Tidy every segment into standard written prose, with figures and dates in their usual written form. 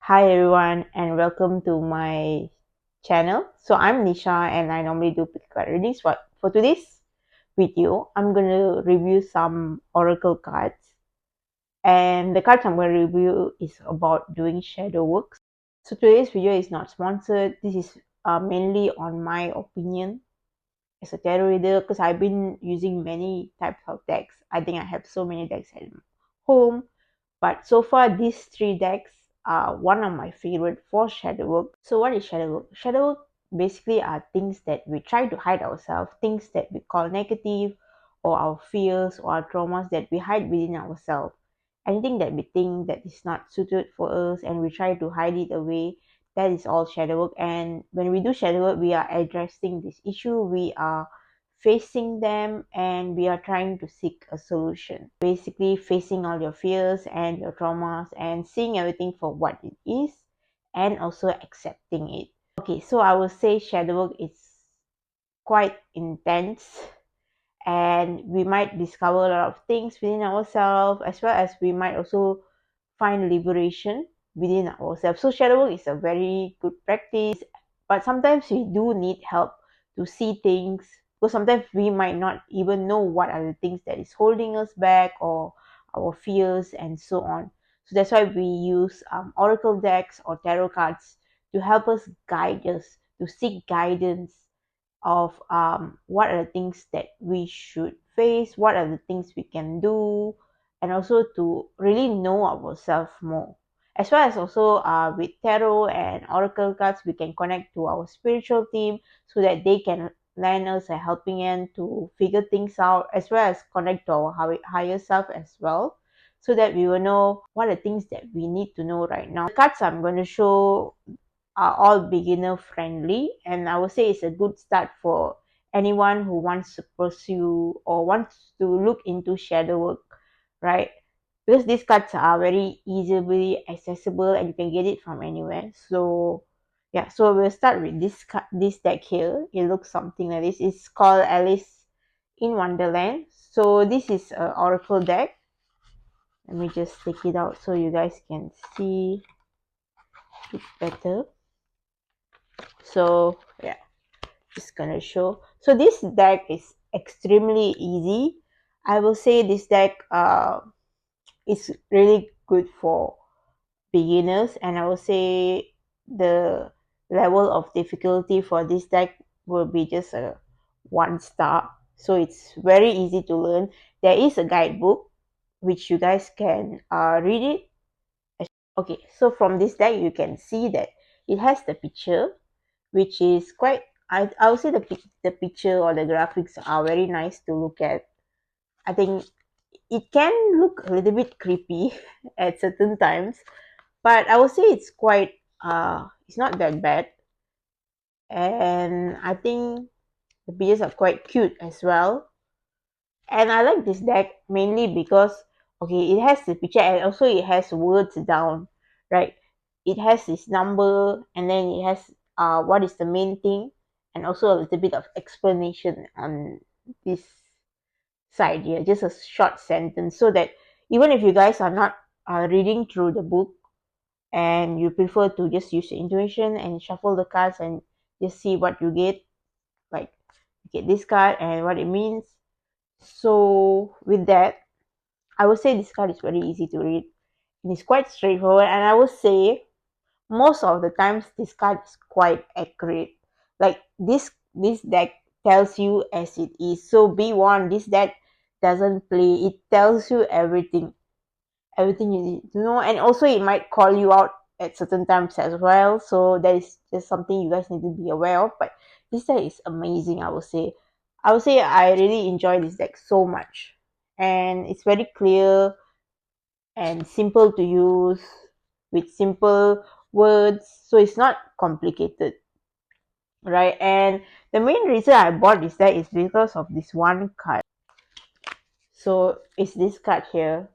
Hi everyone and welcome to my channel. So I'm Nisha and I normally do pick card readings. But for today's video, I'm gonna review some oracle cards. And the cards I'm gonna review is about doing shadow work. So today's video is not sponsored. This is mainly on my opinion as a tarot reader because I've been using many types of decks. I think I have so many decks at home, but so far these three decks are one of my favorite for shadow work. So what is shadow work? Shadow work basically are things that we try to hide ourselves, things that we call negative, or our fears or our traumas that we hide within ourselves. Anything that we think that is not suited for us and we try to hide it away, that is all shadow work. And when we do shadow work, we are addressing this issue, we are facing them, and we are trying to seek a solution. Basically facing all your fears and your traumas and seeing everything for what it is and also accepting it. Okay, so I would say shadow work is quite intense, and we might discover a lot of things within ourselves, as well as we might also find liberation within ourselves. So shadow work is a very good practice, but sometimes we do need help to see things, because sometimes we might not even know what are the things that is holding us back, or our fears and so on. So that's why we use oracle decks or tarot cards to help us, guide us, to seek guidance of what are the things that we should face, what are the things we can do, and also to really know ourselves more. As well as also with tarot and oracle cards, we can connect to our spiritual team so that they can lend us a helping hand to figure things out, as well as connect to our higher self as well, so that we will know what are the things that we need to know right now. The cards I'm going to show are all beginner friendly, and I would say it's a good start for anyone who wants to pursue or wants to look into shadow work, right? Because these cards are very easily accessible and you can get it from anywhere. So yeah, so we'll start with this deck here. It looks something like this. It's called Alice in Wonderland. So this is an oracle deck. Let me just take it out so you guys can see it better. So yeah, just gonna show. So this deck is extremely easy. I will say this deck is really good for beginners, and I will say the level of difficulty for this deck will be just a 1 star. So it's very easy to learn. There is a guidebook which you guys can read it. Okay, so from this deck you can see that it has the picture, which is quite, I would say the picture or the graphics are very nice to look at. I think it can look a little bit creepy at certain times, but I would say it's quite it's not that bad. And I think the pictures are quite cute as well. And I like this deck mainly because, okay, it has the picture and also it has words down, right? It has this number, and then it has what is the main thing, and also a little bit of explanation on this side here, just a short sentence, so that even if you guys are not reading through the book and you prefer to just use your intuition and shuffle the cards and just see what you get, like you get this card and what it means. So with that, I would say this card is very easy to read and it's quite straightforward. And I would say most of the times this card is quite accurate. Like this deck tells you as it is. So be warned, this deck doesn't play. It tells you everything you need to know, and also it might call you out at certain times as well. So that is just something you guys need to be aware of. But this deck is amazing. I would say I really enjoy this deck so much, and it's very clear and simple to use with simple words, so it's not complicated, right? And the main reason I bought this deck is because of this one card. So it's this card here.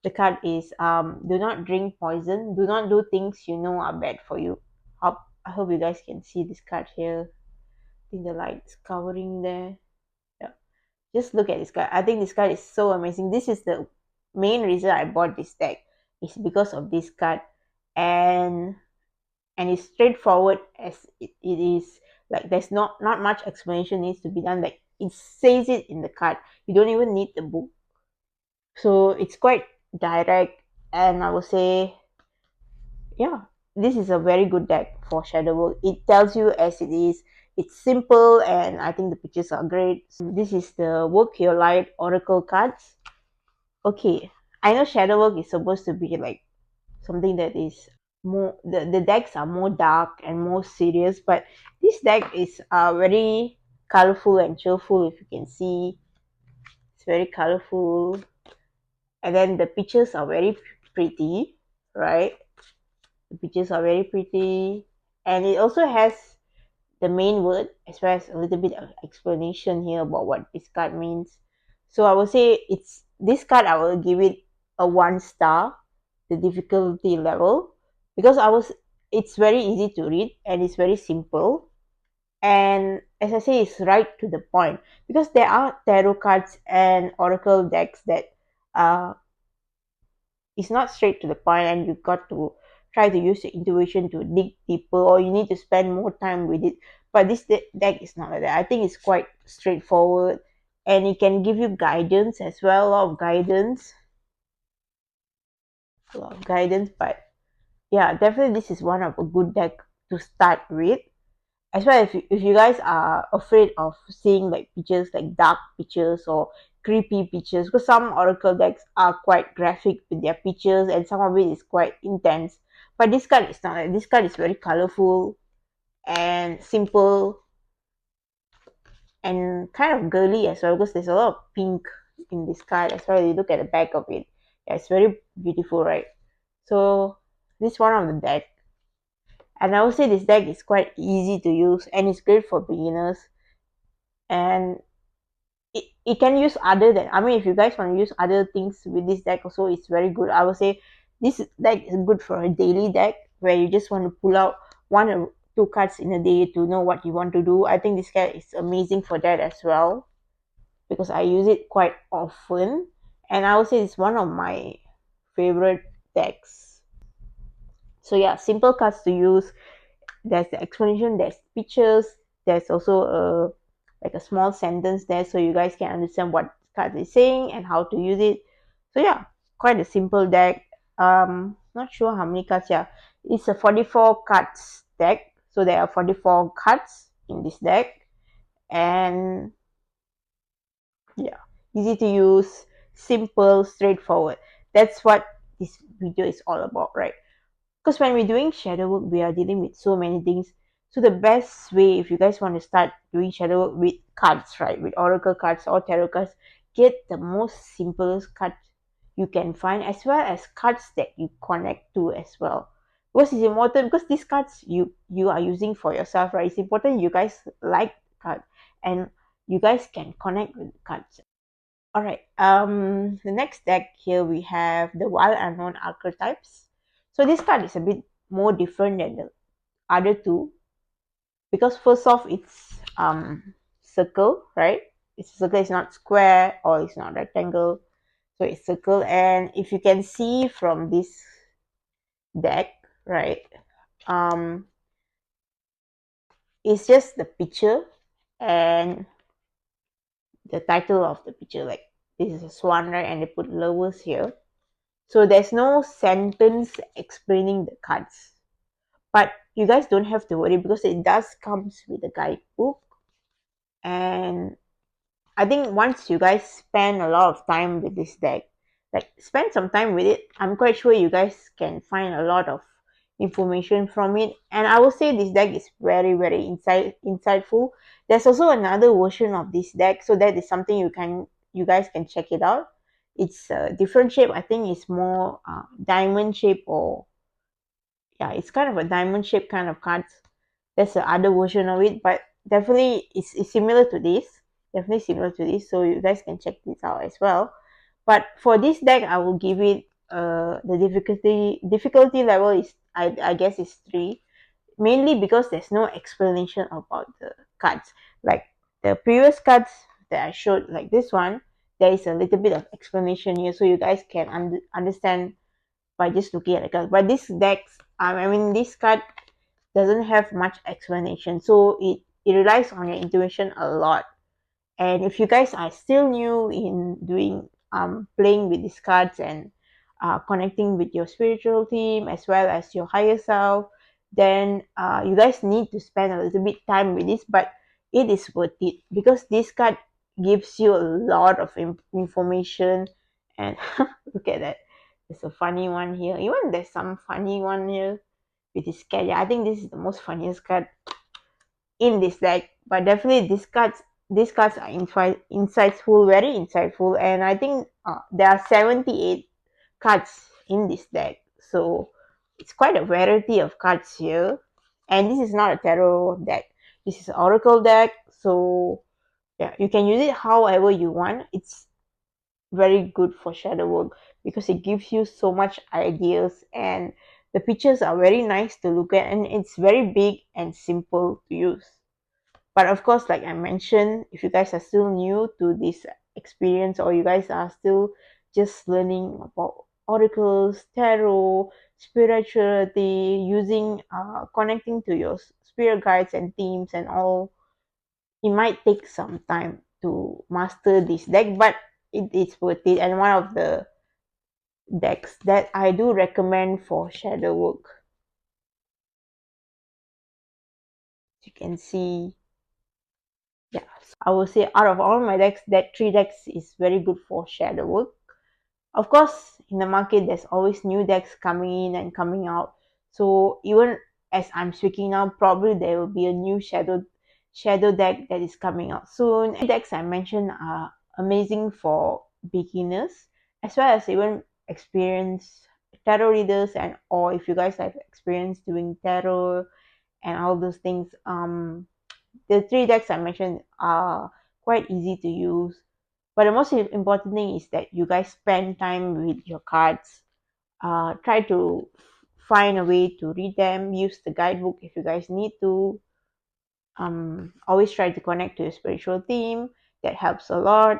The card is do not drink poison, do not do things you know are bad for you. I hope you guys can see this card here. I think the light's covering there. Yeah, just look at this card. I think this card is so amazing. This is the main reason I bought this deck, is because of this card. and it's straightforward as it is. Like there's not much explanation needs to be done. Like it says it in the card. You don't even need the book. So it's quite direct, and I would say, yeah, this is a very good deck for shadow work. It tells you as it is. It's simple, and I think the pictures are great. So this is the Work Your Light Oracle cards. Okay, I know shadow work is supposed to be like something that is more, the decks are more dark and more serious, but this deck is very colorful and cheerful. If you can see, it's very colorful, and then the pictures are very pretty, right? The pictures are very pretty, and it also has the main word as well as a little bit of explanation here about what this card means. So I will say it's this card, I will give it a 1 star, the difficulty level, because it's very easy to read and it's very simple. And as I say, it's right to the point, because there are tarot cards and oracle decks that uh it's not straight to the point, and you've got to try to use your intuition to dig deeper, or you need to spend more time with it. But this deck is not like that. I think it's quite straightforward, and it can give you guidance as well, a lot of guidance, but yeah, definitely this is one of a good deck to start with. As well, if you guys are afraid of seeing like pictures, like dark pictures or creepy pictures, because some oracle decks are quite graphic with their pictures and some of it is quite intense, but this card is not. This card is very colorful and simple and kind of girly as well, because there's a lot of pink in this card as well. You look at the back of it, yeah, it's very beautiful, right? So this one of the deck, and I would say this deck is quite easy to use and it's great for beginners. And it can use other than, I mean, if you guys want to use other things with this deck also, it's very good. I would say this deck is good for a daily deck where you just want to pull out 1 or 2 cards in a day to know what you want to do. I think this card is amazing for that as well, because I use it quite often, and I would say it's one of my favorite decks. So yeah, simple cards to use. There's the explanation, there's pictures, there's also a like a small sentence there, so you guys can understand what card is saying and how to use it. So yeah, quite a simple deck. Not sure how many cards. Yeah, it's a 44 cards deck, so there are 44 cards in this deck. And yeah, easy to use, simple, straightforward. That's what this video is all about, right? Because when we're doing shadow work, we are dealing with so many things. So the best way, if you guys want to start doing shadow work with cards, right, with oracle cards or tarot cards, get the most simplest cards you can find, as well as cards that you connect to as well. Because it's important, because these cards you are using for yourself, right? It's important you guys like cards and you guys can connect with cards. All right. The next deck here we have the Wild Unknown Archetypes. So this card is a bit more different than the other two, because first off, it's circle, right? It's circle. It's not square or it's not rectangle. So it's circle, and if you can see from this deck, right? Um, it's just the picture and the title of the picture. Like this is a swan, right? And they put lovers here. So there's no sentence explaining the cards. But you guys don't have to worry, because it does comes with a guidebook. And I think once you guys spend a lot of time with this deck, like spend some time with it, I'm quite sure you guys can find a lot of information from it. And I will say this deck is very, very insightful. There's also another version of this deck, so that is something you guys can check it out. It's a different shape. I think it's more diamond shape, or yeah, it's kind of a diamond shaped kind of cards. There's the other version of it, but definitely it's similar to this. Definitely similar to this, so you guys can check this out as well. But for this deck, I will give it the difficulty level is, I guess, is 3, mainly because there's no explanation about the cards. Like the previous cards that I showed, like this one, there is a little bit of explanation here, so you guys can understand by just looking at the cards. But this deck I mean, this card doesn't have much explanation, so it relies on your intuition a lot. And if you guys are still new in doing playing with these cards and connecting with your spiritual team as well as your higher self, then you guys need to spend a little bit time with this, but it is worth it because this card gives you a lot of information. And look at that, there's a funny one here, even there's some funny one here with this cat. Yeah, I think this is the most funniest card in this deck. But definitely these cards are insightful, very insightful, and I think there are 78 cards in this deck, so it's quite a variety of cards here. And this is not a tarot deck, this is an oracle deck, so yeah, you can use it however you want. It's very good for shadow work because it gives you so much ideas, and the pictures are very nice to look at, and it's very big and simple to use. But of course, like I mentioned, if you guys are still new to this experience, or you guys are still just learning about oracles, tarot, spirituality, using connecting to your spirit guides and themes and all, it might take some time to master this deck, but it is worth it, and one of the decks that I do recommend for shadow work. You can see, yeah. So I will say out of all my decks, that three decks is very good for shadow work. Of course, in the market, there's always new decks coming in and coming out. So even as I'm speaking now, probably there will be a new shadow deck that is coming out soon. And the decks I mentioned are amazing for beginners as well as even experienced tarot readers, and or if you guys have experience doing tarot and all those things. The three decks I mentioned are quite easy to use. But the most important thing is that you guys spend time with your cards. Try to find a way to read them. Use the guidebook if you guys need to. Always try to connect to your spiritual theme. That helps a lot.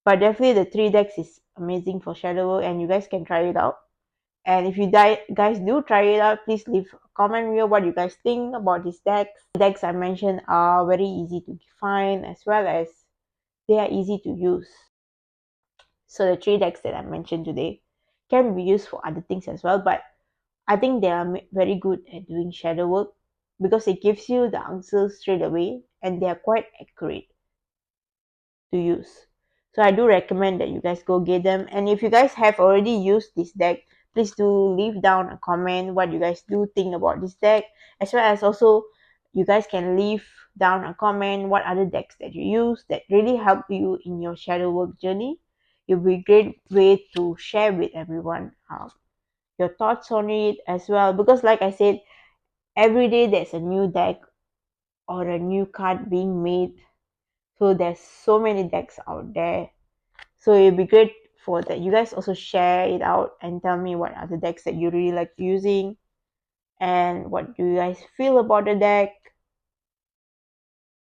But definitely the three decks is amazing for shadow work, and you guys can try it out. And if you guys do try it out, please leave a comment here what you guys think about these decks. The decks I mentioned are very easy to find as well as they are easy to use. So the three decks that I mentioned today can be used for other things as well, but I think they are very good at doing shadow work because it gives you the answers straight away and they are quite accurate to use. So I do recommend that you guys go get them. And if you guys have already used this deck, please do leave down a comment what you guys do think about this deck, as well as also you guys can leave down a comment what other decks that you use that really help you in your shadow work journey. It will be a great way to share with everyone your thoughts on it as well, because like I said, every day there's a new deck or a new card being made, so there's so many decks out there. So it'd be great for that you guys also share it out and tell me what are the decks that you really like using and what do you guys feel about the deck.